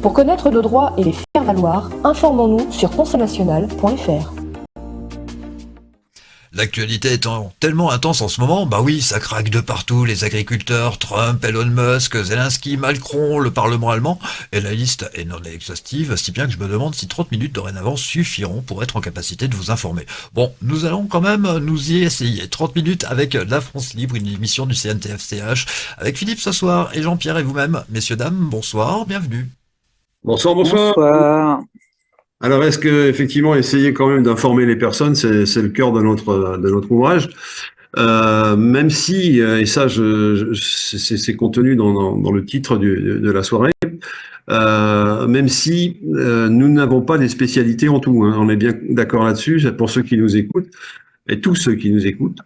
Pour connaître nos droits et les faire valoir, informons-nous sur consomnational.fr. L'actualité étant tellement intense en ce moment, bah oui, ça craque de partout, les agriculteurs, Trump, Elon Musk, Zelensky, Macron, le Parlement allemand, et la liste est non exhaustive, si bien que je me demande si 30 minutes dorénavant suffiront pour être en capacité de vous informer. Bon, nous allons quand même nous y essayer. 30 minutes avec La France Libre, une émission du CNTF/CH, avec Philippe ce soir et Jean-Pierre et vous-même. Messieurs, dames, bonsoir, bienvenue. Bonsoir, bonsoir. Bonsoir. Alors, est-ce que effectivement, essayer quand même d'informer les personnes, c'est le cœur de notre ouvrage, même si, et ça, c'est contenu dans le titre de la soirée, même si nous n'avons pas des spécialités en tout, hein, on est bien d'accord là-dessus, c'est pour ceux qui nous écoutent et tous ceux qui nous écoutent.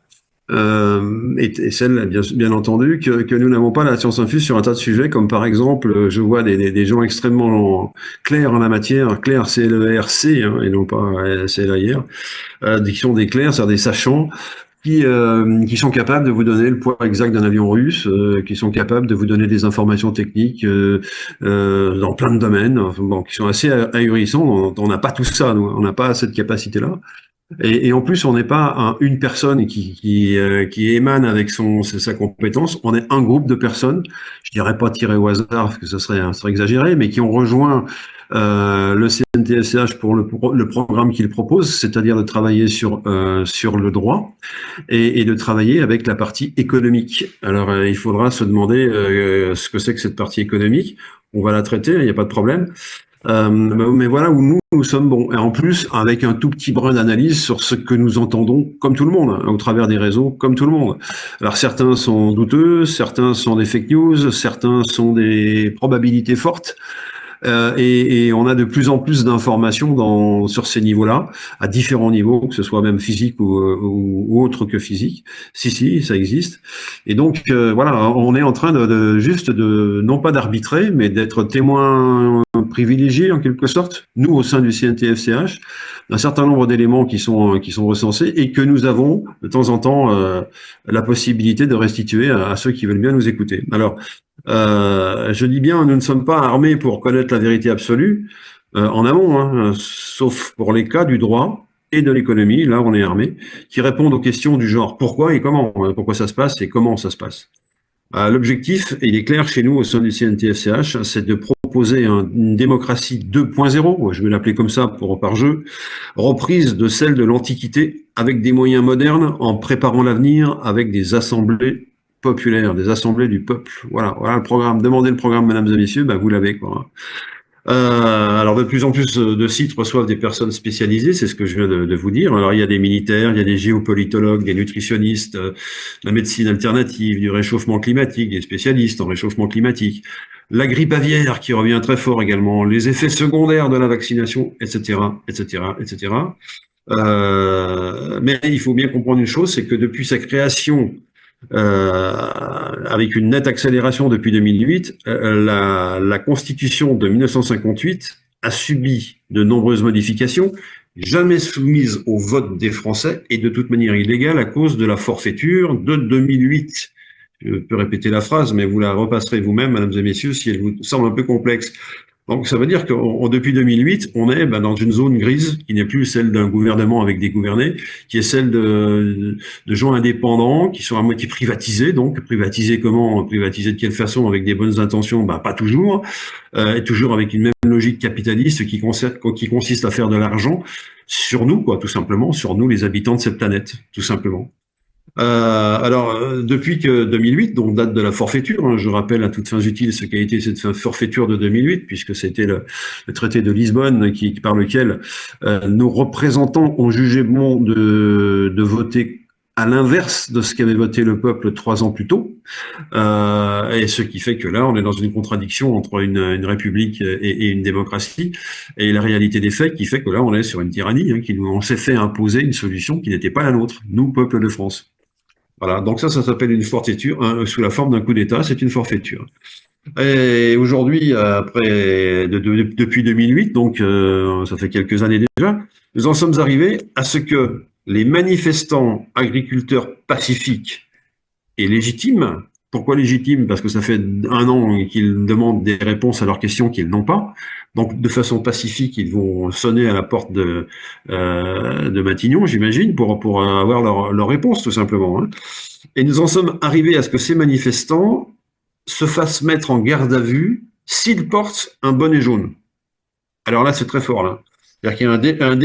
Et celle, bien entendu, que nous n'avons pas la science infuse sur un tas de sujets, comme par exemple, je vois des gens extrêmement clairs en la matière, clairs C-L-E-R-C, hein, et non pas C-L-A-I-R, qui sont des clairs, c'est-à-dire des sachants, qui sont capables de vous donner le poids exact d'un avion russe, qui sont capables de vous donner des informations techniques dans plein de domaines, enfin, bon, qui sont assez ahurissants. On n'a pas tout ça, nous, on n'a pas cette capacité-là. Et en plus, on n'est pas une personne qui émane avec sa compétence. On est un groupe de personnes, je dirais pas tiré au hasard parce que ce serait exagéré, mais qui ont rejoint le CNTF/CH pour le programme qu'il propose, c'est-à-dire de travailler sur le droit et de travailler avec la partie économique. Alors, il faudra se demander ce que c'est que cette partie économique. On va la traiter, il n'y a pas de problème. Mais voilà où nous sommes bons. Et en plus, avec un tout petit brin d'analyse sur ce que nous entendons, comme tout le monde, hein, au travers des réseaux, comme tout le monde. Alors certains sont douteux, certains sont des fake news, certains sont des probabilités fortes. Et on a de plus en plus d'informations sur ces niveaux-là, à différents niveaux, que ce soit même physique ou autre que physique. Si, ça existe. Et donc, voilà, on est en train juste non pas d'arbitrer, mais d'être témoin privilégié en quelque sorte, nous au sein du CNTF/CH, d'un certain nombre d'éléments qui sont recensés et que nous avons de temps en temps la possibilité de restituer à ceux qui veulent bien nous écouter. Alors, je dis bien, nous ne sommes pas armés pour connaître la vérité absolue en amont, hein, sauf pour les cas du droit et de l'économie, là on est armés, qui répondent aux questions du genre pourquoi et comment, pourquoi ça se passe et comment ça se passe. L'objectif, il est clair chez nous au sein du CNTF/CH, c'est de proposer une démocratie 2.0, je vais l'appeler comme ça par jeu, reprise de celle de l'Antiquité avec des moyens modernes en préparant l'avenir avec des assemblées populaires, des assemblées du peuple. Voilà le programme. Demandez le programme, mesdames et messieurs, vous l'avez, quoi. Alors de plus en plus de sites reçoivent des personnes spécialisées, c'est ce que je viens de vous dire. Alors il y a des militaires, il y a des géopolitologues, des nutritionnistes, de la médecine alternative, du réchauffement climatique, des spécialistes en réchauffement climatique, la grippe aviaire qui revient très fort également, les effets secondaires de la vaccination, etc., etc., etc. Mais il faut bien comprendre une chose, c'est que depuis sa création, avec une nette accélération depuis 2008, la Constitution de 1958 a subi de nombreuses modifications, jamais soumises au vote des Français et de toute manière illégales à cause de la forfaiture de 2008. Je peux répéter la phrase, mais vous la repasserez vous-même, mesdames et messieurs, si elle vous semble un peu complexe. Donc ça veut dire que depuis 2008, on est dans une zone grise qui n'est plus celle d'un gouvernement avec des gouvernés, qui est celle de gens indépendants qui sont à moitié privatisés. Donc privatisés comment? Privatisés de quelle façon? Avec des bonnes intentions? Pas toujours. Et toujours avec une même logique capitaliste qui consiste à faire de l'argent sur nous, quoi, tout simplement, sur nous les habitants de cette planète, tout simplement. Depuis que 2008, donc date de la forfaiture, hein, je rappelle à toutes fins utiles ce qu'a été cette forfaiture de 2008, puisque c'était le traité de Lisbonne par lequel nos représentants ont jugé bon de voter à l'inverse de ce qu'avait voté le peuple 3 ans plus tôt, et ce qui fait que là, on est dans une contradiction entre une république et une démocratie, et la réalité des faits qui fait que là, on est sur une tyrannie, hein, on s'est fait imposer une solution qui n'était pas la nôtre, nous, peuple de France. Voilà, donc ça s'appelle une forfaiture, hein, sous la forme d'un coup d'État, c'est une forfaiture. Et aujourd'hui, depuis 2008, donc ça fait quelques années déjà, nous en sommes arrivés à ce que les manifestants agriculteurs pacifiques et légitimes Pourquoi légitime? Parce que ça fait 1 an qu'ils demandent des réponses à leurs questions qu'ils n'ont pas. Donc, de façon pacifique, ils vont sonner à la porte de Matignon, j'imagine, pour avoir leur réponse, tout simplement, hein. Et nous en sommes arrivés à ce que ces manifestants se fassent mettre en garde à vue s'ils portent un bonnet jaune. Alors là, c'est très fort, là. C'est-à-dire qu'il y a un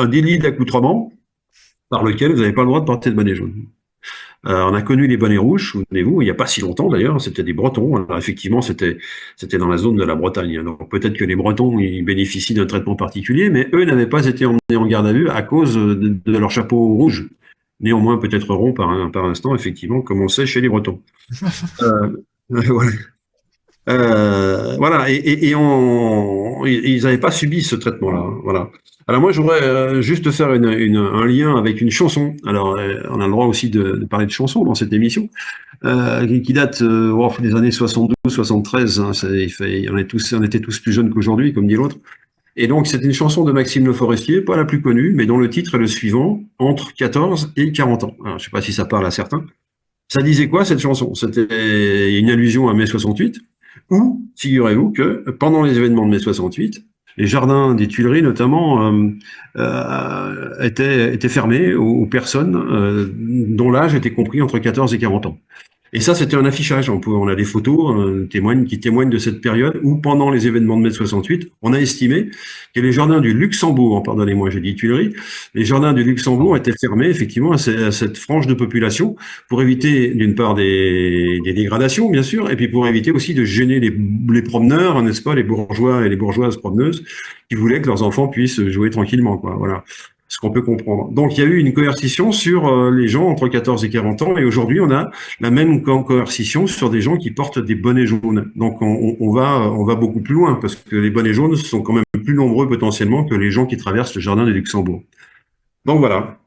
délit d'accoutrement par lequel vous n'avez pas le droit de porter de bonnet jaune. On a connu les bonnets rouges, souvenez-vous, il n'y a pas si longtemps d'ailleurs, c'était des Bretons. Alors effectivement, c'était dans la zone de la Bretagne. Donc peut-être que les Bretons ils bénéficient d'un traitement particulier, mais eux n'avaient pas été emmenés en garde à vue à cause de leur chapeau rouge. Néanmoins peut-être rond par instant, effectivement, comme on sait chez les Bretons. Voilà. Voilà, ils n'avaient pas subi ce traitement-là. Voilà. Alors moi, je voudrais juste faire un lien avec une chanson. Alors, on a le droit aussi de parler de chansons dans cette émission, qui date des années 72, 73. Hein, on était tous plus jeunes qu'aujourd'hui, comme dit l'autre. Et donc, c'est une chanson de Maxime Le Forestier, pas la plus connue, mais dont le titre est le suivant, Entre 14 et 40 ans. Alors, je ne sais pas si ça parle à certains. Ça disait quoi, cette chanson? C'était une allusion à mai 68, où, figurez-vous que pendant les événements de mai 68, les jardins des Tuileries, notamment, étaient fermés aux personnes dont l'âge était compris entre 14 et 40 ans. Et ça, c'était un affichage. On a des photos qui témoignent de cette période où, pendant les événements de mai 68, on a estimé que les jardins du Luxembourg, pardonnez-moi, j'ai dit Tuileries, les jardins du Luxembourg étaient fermés, effectivement, à cette frange de population pour éviter, d'une part, des dégradations, bien sûr, et puis pour éviter aussi de gêner les promeneurs, n'est-ce pas, les bourgeois et les bourgeoises promeneuses qui voulaient que leurs enfants puissent jouer tranquillement, quoi. Voilà. Ce qu'on peut comprendre. Donc, il y a eu une coercition sur les gens entre 14 et 40 ans, et aujourd'hui, on a la même coercition sur des gens qui portent des bonnets jaunes. Donc, on va beaucoup plus loin, parce que les bonnets jaunes sont quand même plus nombreux potentiellement que les gens qui traversent le jardin de Luxembourg. Donc, voilà.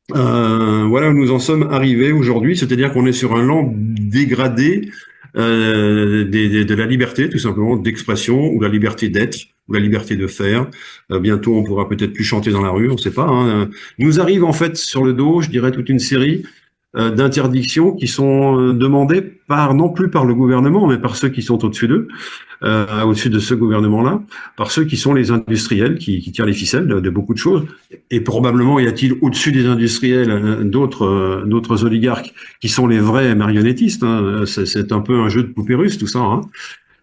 Voilà où nous en sommes arrivés aujourd'hui, c'est-à-dire qu'on est sur un lent dégradé de la liberté, tout simplement, d'expression, ou la liberté d'être, ou la liberté de faire. Bientôt, on pourra peut-être plus chanter dans la rue, on ne sait pas, hein. Nous arrive en fait sur le dos, je dirais, toute une série d'interdictions qui sont demandées non plus par le gouvernement, mais par ceux qui sont au-dessus d'eux, au-dessus de ce gouvernement-là, par ceux qui sont les industriels qui tirent les ficelles de beaucoup de choses. Et probablement y a-t-il au-dessus des industriels d'autres oligarques qui sont les vrais marionnettistes, hein. C'est un peu un jeu de poupées russes, tout ça, hein.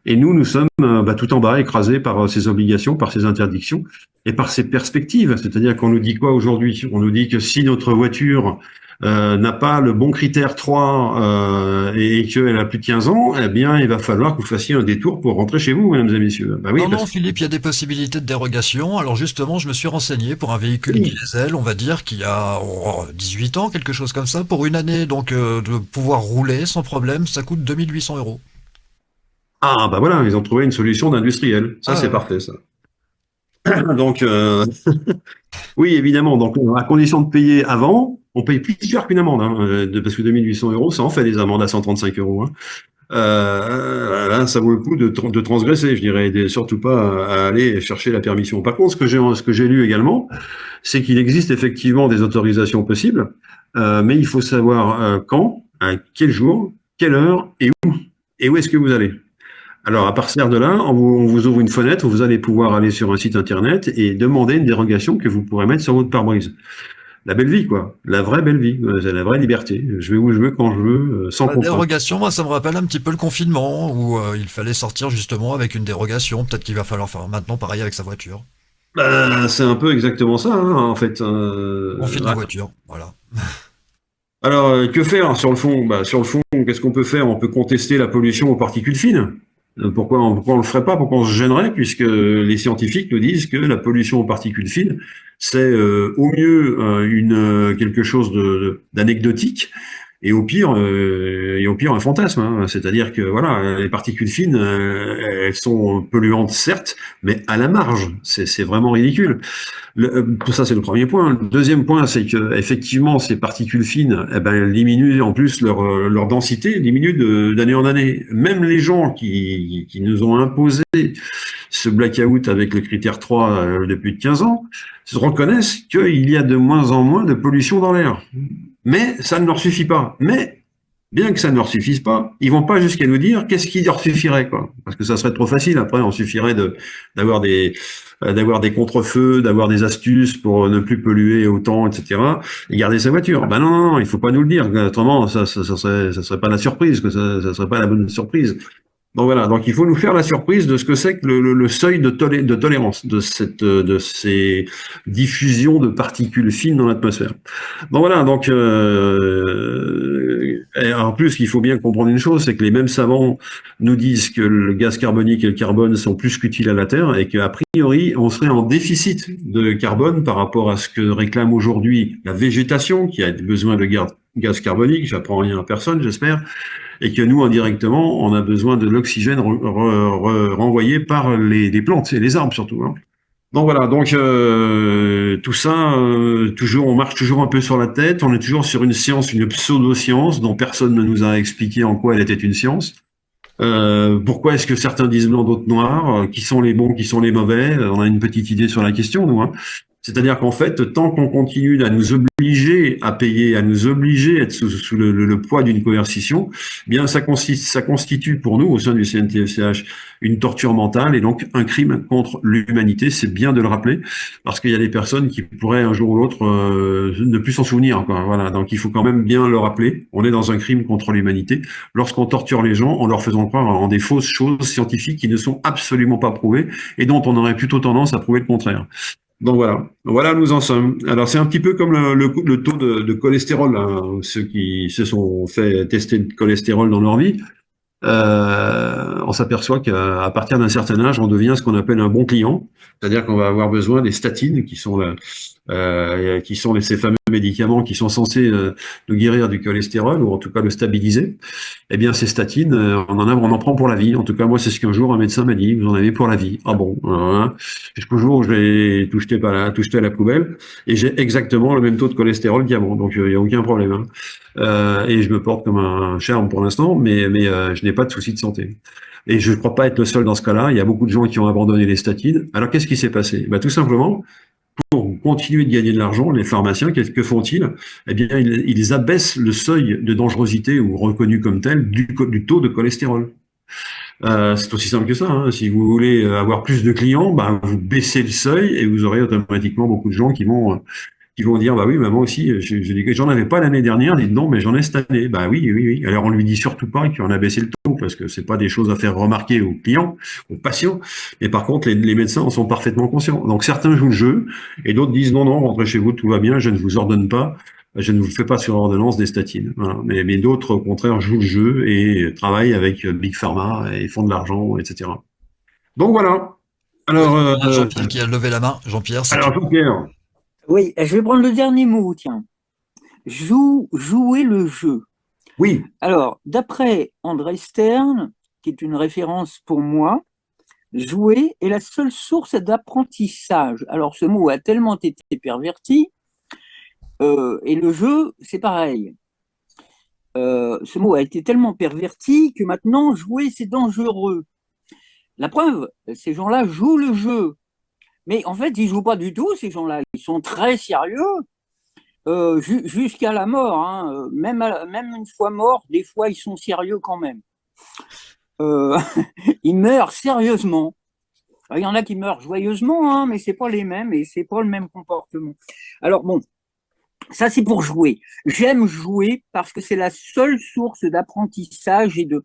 Et nous sommes tout en bas, écrasés par ces obligations, par ces interdictions et par ces perspectives. C'est-à-dire qu'on nous dit quoi aujourd'hui? On nous dit que si notre voiture n'a pas le bon critère 3 et qu'elle a plus de 15 ans, eh bien, il va falloir que vous fassiez un détour pour rentrer chez vous, mesdames et messieurs. Bah oui, non, Philippe, il y a des possibilités de dérogation. Alors justement, je me suis renseigné pour un véhicule diesel, on va dire, qui a 18 ans, quelque chose comme ça, pour une année, donc de pouvoir rouler sans problème, ça coûte 2800 €. Ah, bah voilà, ils ont trouvé une solution d'industriel. Ça, c'est parfait, ça. Donc, oui, évidemment. Donc, à condition de payer avant, on paye plus cher qu'une amende, hein, parce que 2800 €, ça en fait des amendes à 135 €. Hein. Là, ça vaut le coup de transgresser, je dirais, et surtout pas à aller chercher la permission. Par contre, ce que j'ai lu également, c'est qu'il existe effectivement des autorisations possibles, mais il faut savoir quand, à quel jour, quelle heure et où est-ce que vous allez. Alors, à partir de là, on vous ouvre une fenêtre où vous allez pouvoir aller sur un site internet et demander une dérogation que vous pourrez mettre sur votre pare-brise. La belle vie, quoi. La vraie belle vie. C'est la vraie liberté. Je vais où je veux, quand je veux, sans contrainte. La dérogation, moi, ça me rappelle un petit peu le confinement, où il fallait sortir justement avec une dérogation. Peut-être qu'il va falloir faire maintenant pareil avec sa voiture. C'est un peu exactement ça, hein, en fait. On fait de la voiture, voilà. Alors, que faire sur le fond? Sur le fond, qu'est-ce qu'on peut faire? On peut contester la pollution aux particules fines. Pourquoi on le ferait pas? Pourquoi on se gênerait? Puisque les scientifiques nous disent que la pollution aux particules fines, c'est au mieux quelque chose d'anecdotique, et au pire un fantasme. Hein. C'est-à-dire que voilà, les particules fines, elles sont polluantes certes, mais à la marge. C'est vraiment ridicule. Ça, c'est le premier point. Le deuxième point, c'est que effectivement, ces particules fines, elles diminuent en plus leur densité, diminue d'année en année. Même les gens qui nous ont imposé ce blackout avec le critère 3 depuis 15 ans, se reconnaissent qu'il y a de moins en moins de pollution dans l'air. Mais ça ne leur suffit pas. Mais bien que ça ne leur suffise pas, ils vont pas jusqu'à nous dire qu'est-ce qui leur suffirait, quoi. Parce que ça serait trop facile. Après, on suffirait d'avoir des contre-feux, d'avoir des astuces pour ne plus polluer autant, etc. Et garder sa voiture. Ben non, non, non, il faut pas nous le dire. Autrement, ça serait pas la surprise, que ça serait pas la bonne surprise. Donc voilà, donc il faut nous faire la surprise de ce que c'est que le seuil de tolérance de ces diffusions de particules fines dans l'atmosphère. Donc voilà, donc et en plus, il faut bien comprendre une chose, c'est que les mêmes savants nous disent que le gaz carbonique et le carbone sont plus qu'utiles à la Terre et qu'a priori, on serait en déficit de carbone par rapport à ce que réclame aujourd'hui la végétation qui a besoin de gaz carbonique. J'apprends rien à personne, j'espère. Et que nous, indirectement, on a besoin de l'oxygène renvoyé par les plantes et les arbres surtout. Hein. Donc voilà, donc tout ça, toujours, on marche toujours un peu sur la tête, on est toujours sur une science, une pseudo-science dont personne ne nous a expliqué en quoi elle était une science. Pourquoi est-ce que certains disent blanc, d'autres noir? Qui sont les bons, qui sont les mauvais? On a une petite idée sur la question, nous. Hein. C'est-à-dire qu'en fait, tant qu'on continue à nous obliger à payer, à nous obliger à être sous le poids d'une coercition, eh bien ça constitue pour nous, au sein du CNTFCH, une torture mentale et donc un crime contre l'humanité. C'est bien de le rappeler, parce qu'il y a des personnes qui pourraient un jour ou l'autre ne plus s'en souvenir. Quoi. Voilà, donc il faut quand même bien le rappeler. On est dans un crime contre l'humanité lorsqu'on torture les gens en leur faisant croire en des fausses choses scientifiques qui ne sont absolument pas prouvées et dont on aurait plutôt tendance à prouver le contraire. Donc voilà où nous en sommes. Alors c'est un petit peu comme le taux de cholestérol. Hein. Ceux qui se sont fait tester le cholestérol dans leur vie, on s'aperçoit qu'à partir d'un certain âge, on devient ce qu'on appelle un bon client, c'est-à-dire qu'on va avoir besoin des statines, qui sont ces fameux médicaments qui sont censés nous guérir du cholestérol ou en tout cas le stabiliser. Eh bien, ces statines, on en prend pour la vie. En tout cas, moi, c'est ce qu'un jour un médecin m'a dit. Vous en avez pour la vie. Ah bon, hein. Jusqu'au jour où je l'ai tout jeté à la poubelle, et j'ai exactement le même taux de cholestérol qu'avant. Donc, il n'y a aucun problème. Hein. Et je me porte comme un charme pour l'instant, mais je n'ai pas de souci de santé. Et je ne crois pas être le seul dans ce cas-là. Il y a beaucoup de gens qui ont abandonné les statines. Alors, qu'est-ce qui s'est passé? Tout simplement, pour continuer de gagner de l'argent, les pharmaciens, que font-ils? Eh bien, ils abaissent le seuil de dangerosité ou reconnu comme tel du taux de cholestérol. C'est aussi simple que ça. Hein. Si vous voulez avoir plus de clients, vous baissez le seuil et vous aurez automatiquement beaucoup de gens qui vont dire oui, moi aussi, j'en avais pas l'année dernière, dites non, mais j'en ai cette année. Oui. Alors on lui dit surtout pas qu'on a baissé le taux parce que c'est pas des choses à faire remarquer aux clients, aux patients. Mais par contre, les médecins en sont parfaitement conscients. Donc certains jouent le jeu et d'autres disent non, rentrez chez vous, tout va bien, je ne vous ordonne pas, je ne vous fais pas sur ordonnance des statines. Voilà. Mais d'autres, au contraire, jouent le jeu et travaillent avec Big Pharma et font de l'argent, etc. Donc voilà. Alors, Jean-Pierre qui a levé la main. Jean-Pierre, c'est Jean-Pierre. Oui, je vais prendre le dernier mot, tiens. Jouer le jeu. Oui. Alors, d'après André Stern, qui est une référence pour moi, jouer est la seule source d'apprentissage. Alors, ce mot a tellement été perverti, et le jeu, c'est pareil. Ce mot a été tellement perverti que maintenant, jouer, c'est dangereux. La preuve, ces gens-là jouent le jeu. Mais en fait, ils jouent pas du tout, ces gens-là. Ils sont très sérieux jusqu'à la mort. Hein. Même une fois morts, des fois, ils sont sérieux quand même. Ils meurent sérieusement. Il y en a qui meurent joyeusement, hein, mais c'est pas les mêmes et c'est pas le même comportement. Alors bon, ça c'est pour jouer. J'aime jouer parce que c'est la seule source d'apprentissage et de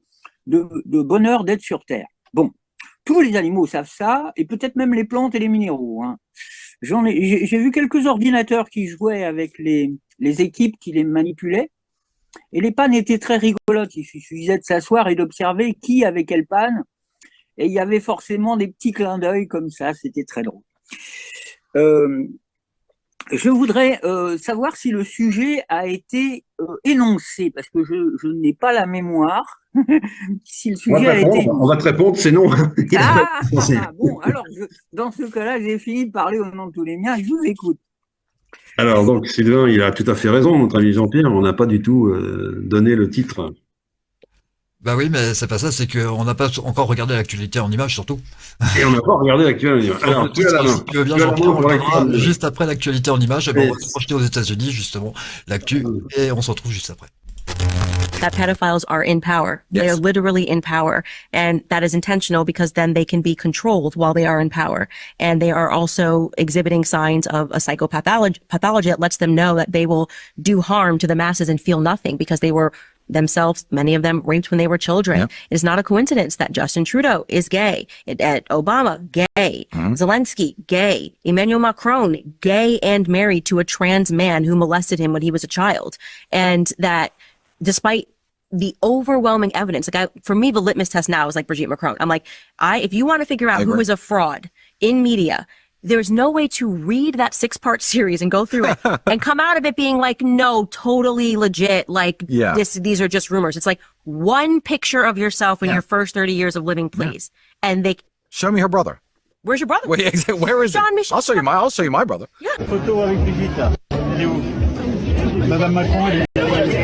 bonheur d'être sur Terre. Bon. Tous les animaux savent ça, et peut-être même les plantes et les minéraux. Hein. J'ai vu quelques ordinateurs qui jouaient avec les équipes qui les manipulaient, et les pannes étaient très rigolotes. Il suffisait de s'asseoir et d'observer qui avait quelle panne, et il y avait forcément des petits clins d'œil comme ça, c'était très drôle. Je voudrais savoir si le sujet a été énoncé, parce que je n'ai pas la mémoire. Si le sujet a été... On va te répondre, c'est non. Bon, alors, dans ce cas-là, j'ai fini de parler au nom de tous les miens, je vous écoute. Alors, donc, Sylvain, il a tout à fait raison, notre ami Jean-Pierre, on n'a pas du tout donné le titre. Oui, mais c'est pas ça, c'est qu'on n'a pas encore regardé l'actualité en images, surtout. Et on n'a pas regardé l'actualité en images. Alors, tu veux bien, Jean-Pierre, on regardera juste après l'actualité en images, on va se projeter aux États-Unis, justement, l'actu, et on se retrouve juste après. that pedophiles are in power. They are literally in power. And that is intentional because then they can be controlled while they are in power. And they are also exhibiting signs of a psychopathology that lets them know that they will do harm to the masses and feel nothing because they were themselves, many of them raped when they were children. Yeah. It is not a coincidence that Justin Trudeau is gay, Obama, gay, Zelensky, gay, Emmanuel Macron, gay and married to a trans man who molested him when he was a child. And that despite the overwhelming evidence, for me, the litmus test now is like Brigitte Macron. I'm like, if you want to figure out who is a fraud in media, there's no way to read that 6-part series and go through it and come out of it being like, no, totally legit. Like these are just rumors. It's like one picture of yourself in your first 30 years of living, please. And they show me her brother. Where's your brother? Wait, where is Jean it? Michel. I'll show you my brother. Yeah. Photo avec Brigitte. Elle est où? Madame Macron, elle est où? Elle est où?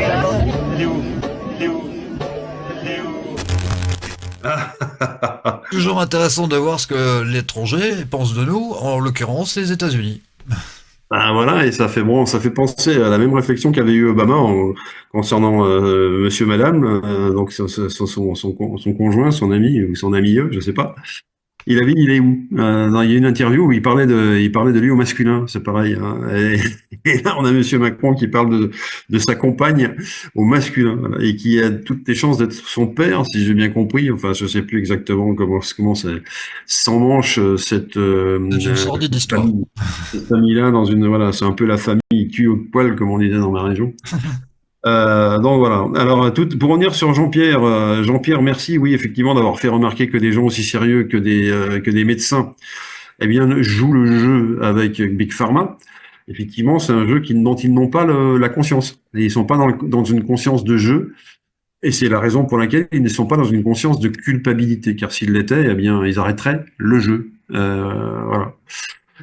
Elle est où? Elle est où? Toujours intéressant de voir ce que l'étranger pense de nous, en l'occurrence les États-Unis. Ah voilà, et ça fait penser à la même réflexion qu'avait eu Obama concernant Monsieur, Madame, donc son conjoint, son ami ou son ami, je sais pas. Il est où? Il y a une interview où il parlait de lui au masculin, c'est pareil. Hein. Et là, on a Monsieur Macron qui parle de sa compagne au masculin, voilà, et qui a toutes les chances d'être son père, si j'ai bien compris. Enfin, je sais plus exactement comment s'emmanche cette une sordide histoire. Cette famille-là dans c'est un peu la famille cul au poil, comme on disait dans ma région. Donc voilà. Alors pour revenir sur Jean-Pierre, merci, oui, effectivement, d'avoir fait remarquer que des gens aussi sérieux que des médecins, eh bien, jouent le jeu avec Big Pharma. Effectivement, c'est un jeu dont ils n'ont pas la conscience. Ils sont pas dans une conscience de jeu, et c'est la raison pour laquelle ils ne sont pas dans une conscience de culpabilité, car s'ils l'étaient, eh bien, ils arrêteraient le jeu. Voilà.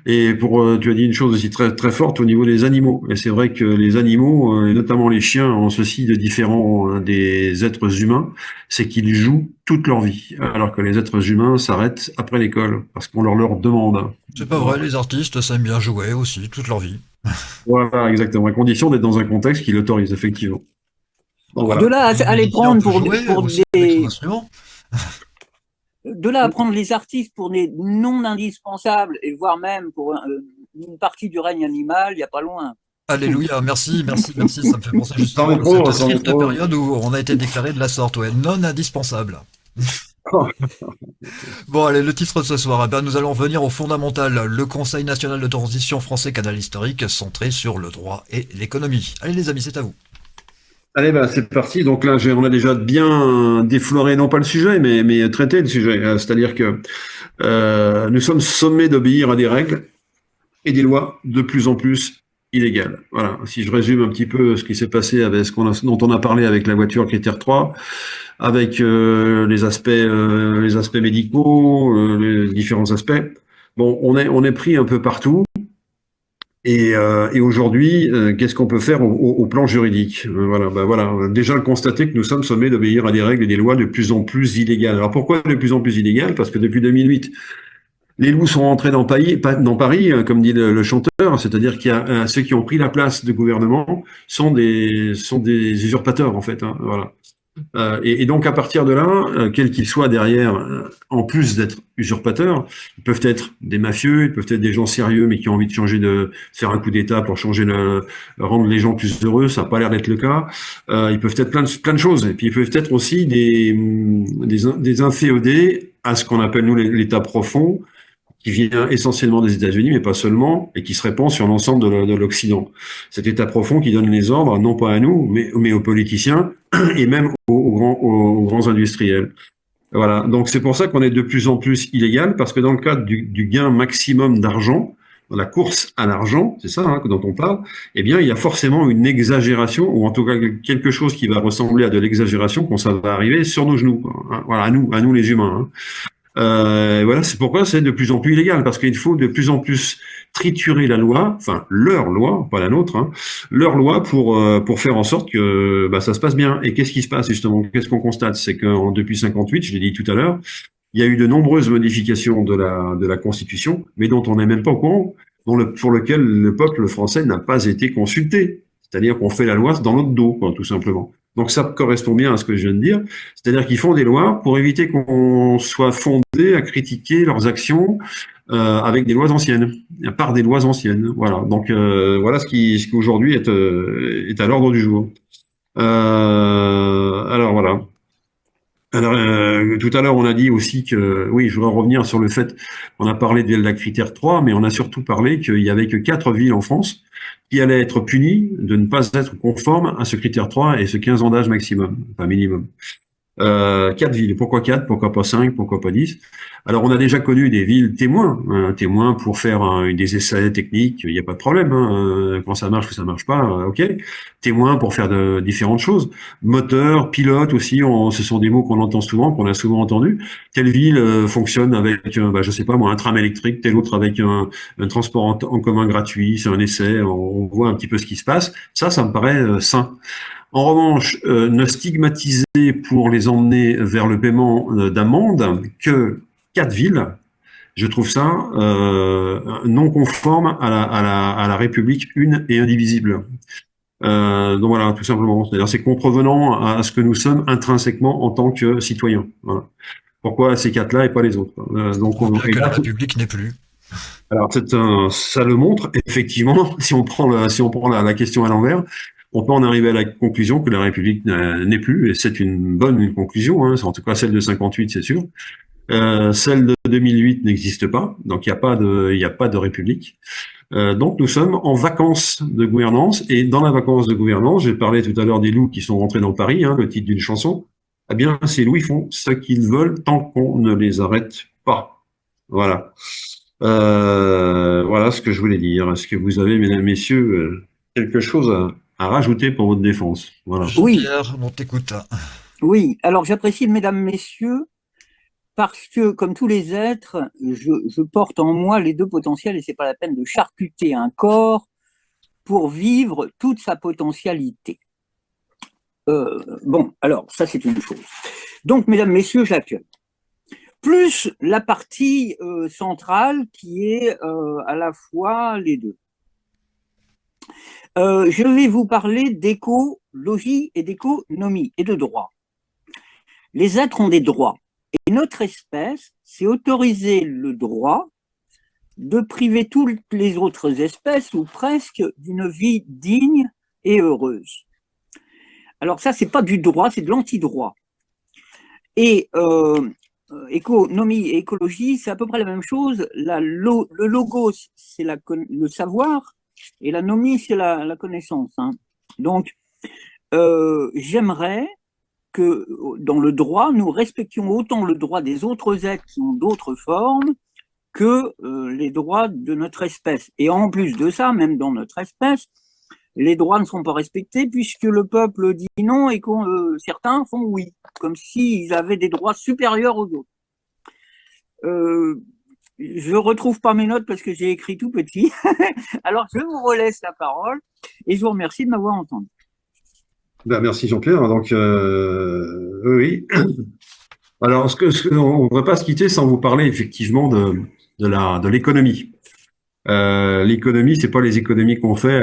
Et tu as dit une chose aussi très très forte au niveau des animaux. Et c'est vrai que les animaux, et notamment les chiens, ont ceci de différent des êtres humains, c'est qu'ils jouent toute leur vie, alors que les êtres humains s'arrêtent après l'école parce qu'on leur demande. C'est pas vrai, les artistes s'aiment bien jouer aussi toute leur vie. Voilà, exactement, à condition d'être dans un contexte qui l'autorise effectivement. Donc, voilà. De là à les prendre pour des de là à prendre les artistes pour des non indispensables, et voire même pour une partie du règne animal, il n'y a pas loin. Alléluia, merci, ça me fait penser justement à cette triste période où on a été déclaré de la sorte, non indispensable. Bon, allez, le titre de ce soir, nous allons venir au fondamental, le Conseil national de transition français canal historique centré sur le droit et l'économie. Allez les amis, c'est à vous. Allez, c'est parti. Donc là, on a déjà bien défloré, non pas le sujet, mais traité le sujet. C'est-à-dire que nous sommes sommés d'obéir à des règles et des lois de plus en plus illégales. Voilà. Si je résume un petit peu ce qui s'est passé avec dont on a parlé avec la voiture critère 3, avec les aspects médicaux, les différents aspects. Bon, on est pris un peu partout. Et aujourd'hui, qu'est-ce qu'on peut faire au plan juridique? Voilà. Déjà le constater que nous sommes sommés d'obéir à des règles et des lois de plus en plus illégales. Alors pourquoi de plus en plus illégales? Parce que depuis 2008, les loups sont rentrés dans Paris, comme dit le chanteur, c'est-à-dire qu'il y a ceux qui ont pris la place de gouvernement sont des usurpateurs en fait. Hein, voilà. Et donc à partir de là, quels qu'ils soient derrière, en plus d'être usurpateurs, ils peuvent être des mafieux, ils peuvent être des gens sérieux mais qui ont envie de faire un coup d'État pour rendre les gens plus heureux. Ça n'a pas l'air d'être le cas. Ils peuvent être plein de choses. Et puis ils peuvent être aussi des inféodés à ce qu'on appelle nous l'État profond, qui vient essentiellement des États-Unis, mais pas seulement, et qui se répand sur l'ensemble de l'Occident. Cet État profond qui donne les ordres, non pas à nous, mais aux politiciens et même aux grands industriels. Voilà. Donc c'est pour ça qu'on est de plus en plus illégal, parce que dans le cadre du gain maximum d'argent, dans la course à l'argent, c'est ça dont on parle, eh bien il y a forcément une exagération, ou en tout cas quelque chose qui va ressembler à de l'exagération quand ça va arriver sur nos genoux. Hein. Voilà, à nous les humains. Hein. Voilà, c'est pourquoi c'est de plus en plus illégal, parce qu'il faut de plus en plus triturer la loi, enfin leur loi, pas la nôtre, hein, leur loi pour faire en sorte que ça se passe bien. Et qu'est-ce qui se passe justement? Qu'est-ce qu'on constate? C'est que depuis 58, je l'ai dit tout à l'heure, il y a eu de nombreuses modifications de la Constitution, mais dont on n'est même pas au courant, pour lequel le peuple français n'a pas été consulté. C'est-à-dire qu'on fait la loi dans notre dos, quoi, tout simplement. Donc ça correspond bien à ce que je viens de dire, c'est-à-dire qu'ils font des lois pour éviter qu'on soit fondé à critiquer leurs actions avec des lois anciennes, par des lois anciennes. Voilà. Donc voilà ce qui aujourd'hui est à l'ordre du jour. Alors voilà. Alors, tout à l'heure, on a dit aussi que, oui, je voudrais revenir sur le fait, on a parlé de la critère 3, mais on a surtout parlé qu'il y avait que 4 villes en France qui allaient être punies de ne pas être conformes à ce critère 3 et ce 15 ans d'âge maximum, enfin minimum. 4 villes. Pourquoi 4? Pourquoi pas 5? Pourquoi pas 10? Alors, on a déjà connu des villes témoins, témoins pour faire des essais techniques, il n'y a pas de problème, hein, quand ça marche ou ça marche pas, ok. Témoins pour faire de différentes choses. Moteur, pilote aussi, ce sont des mots qu'on entend souvent, qu'on a souvent entendus. Telle ville fonctionne avec, je sais pas moi, un tram électrique, telle autre avec un transport en commun gratuit, c'est un essai, on voit un petit peu ce qui se passe. Ça me paraît sain. En revanche, ne stigmatiser pour les emmener vers le paiement d'amende que 4 villes, je trouve ça non conforme à la République une et indivisible. Donc voilà, tout simplement. C'est-à-dire c'est contrevenant à ce que nous sommes intrinsèquement en tant que citoyens. Voilà. Pourquoi ces 4-là et pas les autres? Donc on que la République n'est plus. Alors ça le montre effectivement. Si on prend la question à l'envers, on peut en arriver à la conclusion que la République n'est plus, et c'est une bonne conclusion, hein, en tout cas celle de 58, c'est sûr. Celle de 2008 n'existe pas, donc il n'y a pas de République. Donc nous sommes en vacances de gouvernance, et dans la vacance de gouvernance, j'ai parlé tout à l'heure des loups qui sont rentrés dans Paris, hein, le titre d'une chanson. Eh bien, ces loups, ils font ce qu'ils veulent tant qu'on ne les arrête pas. Voilà. Voilà ce que je voulais dire. Est-ce que vous avez, mesdames, messieurs, quelque chose à rajouter pour votre défense? Voilà. Oui. Pierre, on t'écoute. Oui, alors j'apprécie, mesdames, messieurs, parce que, comme tous les êtres, je porte en moi les deux potentiels et c'est pas la peine de charcuter un corps pour vivre toute sa potentialité. Bon, alors, ça c'est une chose. Donc, mesdames, messieurs, j'accueille. Plus la partie centrale qui est à la fois les deux. Je vais vous parler d'écologie et d'économie et de droit. Les êtres ont des droits. Et notre espèce s'est autorisé le droit de priver toutes les autres espèces, ou presque, d'une vie digne et heureuse. Alors ça, c'est pas du droit, c'est de l'antidroit. Et économie et écologie, c'est à peu près la même chose. Le logos, c'est le savoir, et la nomie, c'est la connaissance. Hein. Donc, j'aimerais que dans le droit, nous respections autant le droit des autres êtres qui ont d'autres formes que les droits de notre espèce. Et en plus de ça, même dans notre espèce, les droits ne sont pas respectés puisque le peuple dit non et que certains font oui, comme s'ils avaient des droits supérieurs aux autres. Je retrouve pas mes notes parce que j'ai écrit tout petit. Alors, je vous relaisse la parole et je vous remercie de m'avoir entendu. Ben, merci Jean-Pierre. Donc, oui. Alors, on ne pourrait pas se quitter sans vous parler effectivement de l'économie. L'économie, c'est pas les économies qu'on fait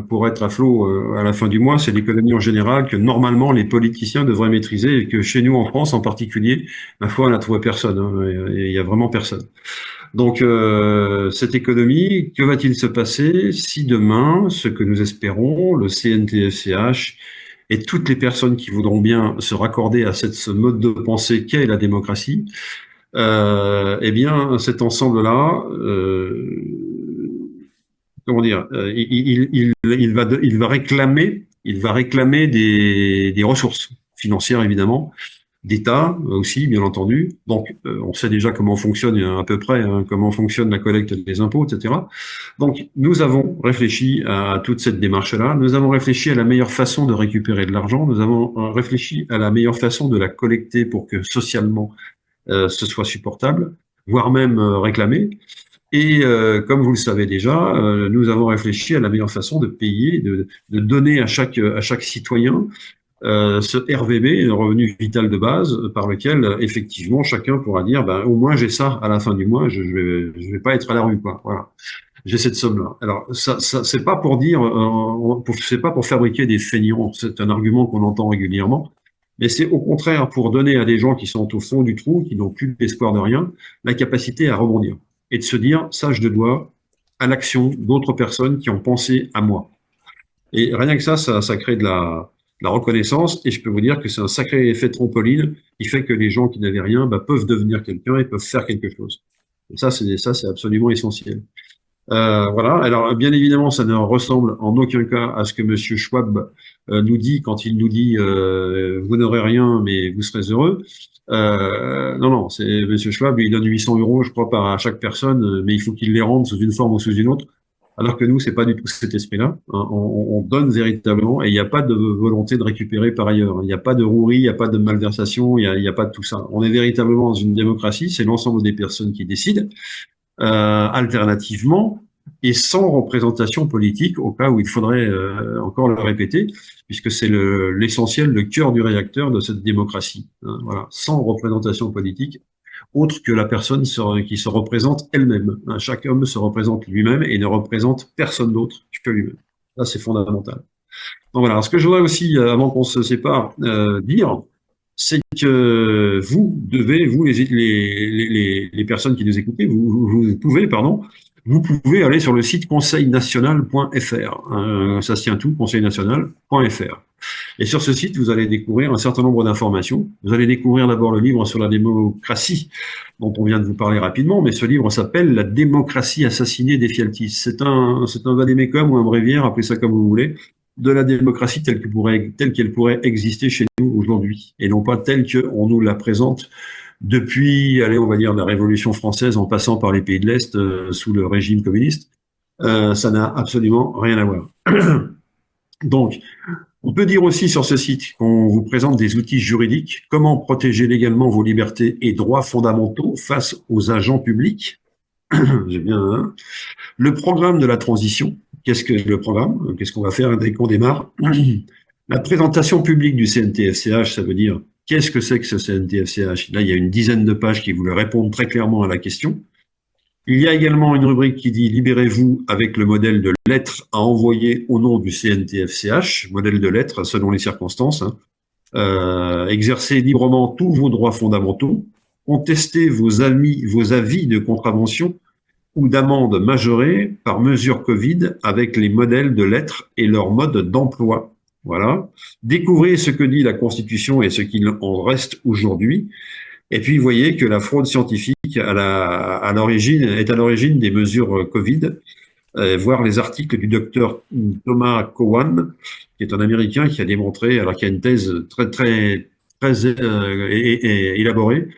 pour être à flot à la fin du mois, c'est l'économie en général que normalement les politiciens devraient maîtriser et que chez nous en France en particulier, ma foi, on n'a trouvé personne. Hein, il y a vraiment personne. Donc, cette économie, que va-t-il se passer si demain, ce que nous espérons, le CNTS/CH et toutes les personnes qui voudront bien se raccorder à ce mode de pensée qu'est la démocratie, eh bien, cet ensemble-là, comment dire, il va réclamer des ressources financières évidemment, d'État aussi, bien entendu. Donc, on sait déjà comment fonctionne à peu près, hein, comment fonctionne la collecte des impôts, etc. Donc, nous avons réfléchi à toute cette démarche-là. Nous avons réfléchi à la meilleure façon de récupérer de l'argent. Nous avons réfléchi à la meilleure façon de la collecter pour que socialement ce soit supportable, voire même réclamé. Et comme vous le savez déjà, nous avons réfléchi à la meilleure façon de payer, de donner à chaque citoyen ce RVB, le revenu vital de base, par lequel effectivement chacun pourra dire, ben au moins j'ai ça à la fin du mois, je vais pas être à la rue, quoi. Voilà. j'ai cette somme-là. Alors, ça c'est pas pour dire, c'est pas pour fabriquer des feignants. C'est un argument qu'on entend régulièrement. Mais c'est au contraire pour donner à des gens qui sont au fond du trou, qui n'ont plus d'espoir de rien, la capacité à rebondir. Et de se dire, ça, je le dois à l'action d'autres personnes qui ont pensé à moi. Et rien que ça crée de la reconnaissance. Et je peux vous dire que c'est un sacré effet trampoline qui fait que les gens qui n'avaient rien peuvent devenir quelqu'un et peuvent faire quelque chose. Et ça, c'est absolument essentiel. Voilà. Alors, bien évidemment, ça ne ressemble en aucun cas à ce que Monsieur Schwab nous dit quand il nous dit vous n'aurez rien, mais vous serez heureux. Non, non, c'est Monsieur Schwab, il donne 800 euros, je crois, à chaque personne, mais il faut qu'il les rende sous une forme ou sous une autre. Alors que nous, c'est pas du tout cet esprit-là. Hein. On donne véritablement, et il n'y a pas de volonté de récupérer par ailleurs. Il n'y a pas de rouerie, il n'y a pas de malversation, il n'y a pas de tout ça. On est véritablement dans une démocratie, c'est l'ensemble des personnes qui décident. Alternativement, et sans représentation politique, au cas où il faudrait encore le répéter, puisque c'est l'essentiel, le cœur du réacteur de cette démocratie. Hein, voilà, sans représentation politique, autre que la personne qui se représente elle-même. Hein, chaque homme se représente lui-même et ne représente personne d'autre que lui-même. Ça, c'est fondamental. Donc voilà, ce que je voudrais aussi, avant qu'on se sépare, dire, c'est que vous devez, vous les personnes qui nous écoutez, vous pouvez aller sur le site conseilnational.fr. Ça se tient tout, conseilnational.fr. Et sur ce site, vous allez découvrir un certain nombre d'informations. Vous allez découvrir d'abord le livre sur la démocratie, dont on vient de vous parler rapidement, mais ce livre s'appelle La démocratie assassinée d'Ephialtis. C'est un vadémécum ou un bréviaire, appelez ça comme vous voulez, de la démocratie telle qu'elle pourrait exister chez nous aujourd'hui, et non pas telle qu'on nous la présente depuis, allez, on va dire, la Révolution française en passant par les pays de l'Est sous le régime communiste. Ça n'a absolument rien à voir. Donc, on peut dire aussi sur ce site qu'on vous présente des outils juridiques, comment protéger légalement vos libertés et droits fondamentaux face aux agents publics. J'ai bien, hein. Le programme de la transition. Qu'est-ce que le programme? Qu'est-ce qu'on va faire dès qu'on démarre? La présentation publique du CNTFCH, ça veut dire qu'est-ce que c'est que ce CNTFCH? Là, il y a une dizaine de pages qui vous répondent très clairement à la question. Il y a également une rubrique qui dit « Libérez-vous avec le modèle de lettres à envoyer au nom du CNTFCH », modèle de lettres selon les circonstances. Hein. Exercez librement tous vos droits fondamentaux, contestez vos avis de contravention ou d'amende majorée par mesure Covid avec les modèles de lettres et leur mode d'emploi. Voilà. Découvrez ce que dit la Constitution et ce qu'il en reste aujourd'hui. Et puis, vous voyez que la fraude scientifique est à l'origine des mesures Covid, voir les articles du docteur Thomas Cowan, qui est un Américain qui a démontré, alors qu'il y a une thèse très élaborée,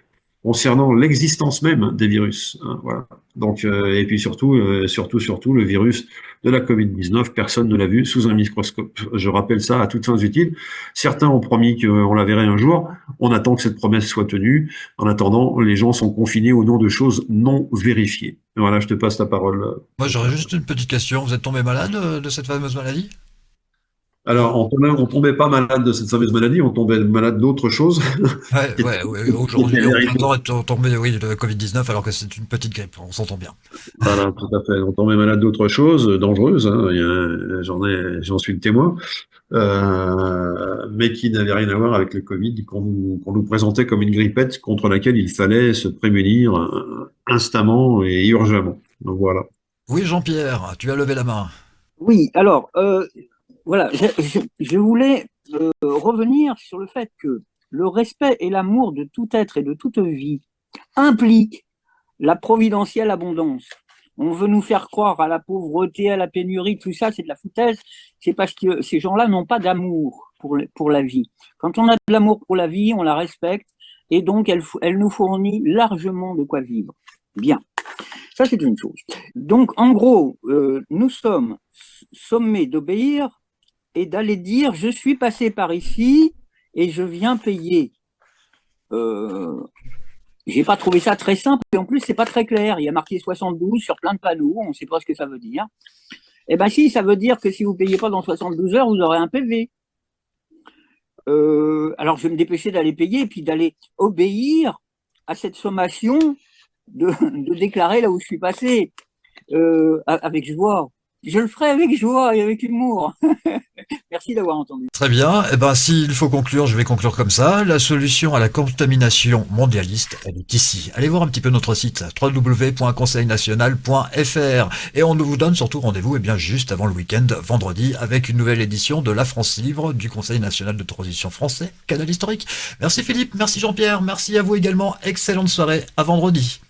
concernant l'existence même des virus. Hein, voilà. Donc, et puis surtout, le virus de la Covid-19, personne ne l'a vu sous un microscope. Je rappelle ça à toutes fins utiles. Certains ont promis qu'on la verrait un jour. On attend que cette promesse soit tenue. En attendant, les gens sont confinés au nom de choses non vérifiées. Voilà, je te passe la parole. Moi, j'aurais juste une petite question. Vous êtes tombé malade de cette fameuse maladie? Alors, on tombait pas malade de cette fameuse maladie, on tombait malade d'autre chose. Ouais. Aujourd'hui, on est tombé, oui, de Covid-19 alors que c'est une petite grippe. On s'entend bien. Voilà, tout à fait. On tombait malade d'autre chose, dangereuse. Hein. J'en suis le témoin. Mais qui n'avait rien à voir avec le Covid, qu'on nous présentait comme une grippette contre laquelle il fallait se prémunir instamment et urgemment. Donc voilà. Oui, Jean-Pierre, tu as levé la main. Oui, alors, voilà, je voulais revenir sur le fait que le respect et l'amour de tout être et de toute vie impliquent la providentielle abondance. On veut nous faire croire à la pauvreté, à la pénurie, tout ça, c'est de la foutaise. C'est parce que ces gens-là n'ont pas d'amour pour la vie. Quand on a de l'amour pour la vie, on la respecte et donc elle nous fournit largement de quoi vivre. Bien. Ça, c'est une chose. Donc, en gros, nous sommes sommés d'obéir et d'aller dire « je suis passé par ici et je viens payer ». J'ai pas trouvé ça très simple et en plus, c'est pas très clair. Il y a marqué 72 sur plein de panneaux, on ne sait pas ce que ça veut dire. Eh bien si, ça veut dire que si vous ne payez pas dans 72 heures, vous aurez un PV. Alors, je vais me dépêcher d'aller payer et puis d'aller obéir à cette sommation de déclarer là où je suis passé. avec joie. Je le ferai avec joie et avec humour. Merci d'avoir entendu. Très bien. Eh ben, s'il faut conclure, je vais conclure comme ça. La solution à la contamination mondialiste, elle est ici. Allez voir un petit peu notre site, www.conseilnational.fr. Et on vous donne surtout rendez-vous, eh bien, juste avant le week-end, vendredi, avec une nouvelle édition de La France Libre du Conseil national de transition français, Canal historique. Merci Philippe, merci Jean-Pierre, merci à vous également. Excellente soirée. À vendredi.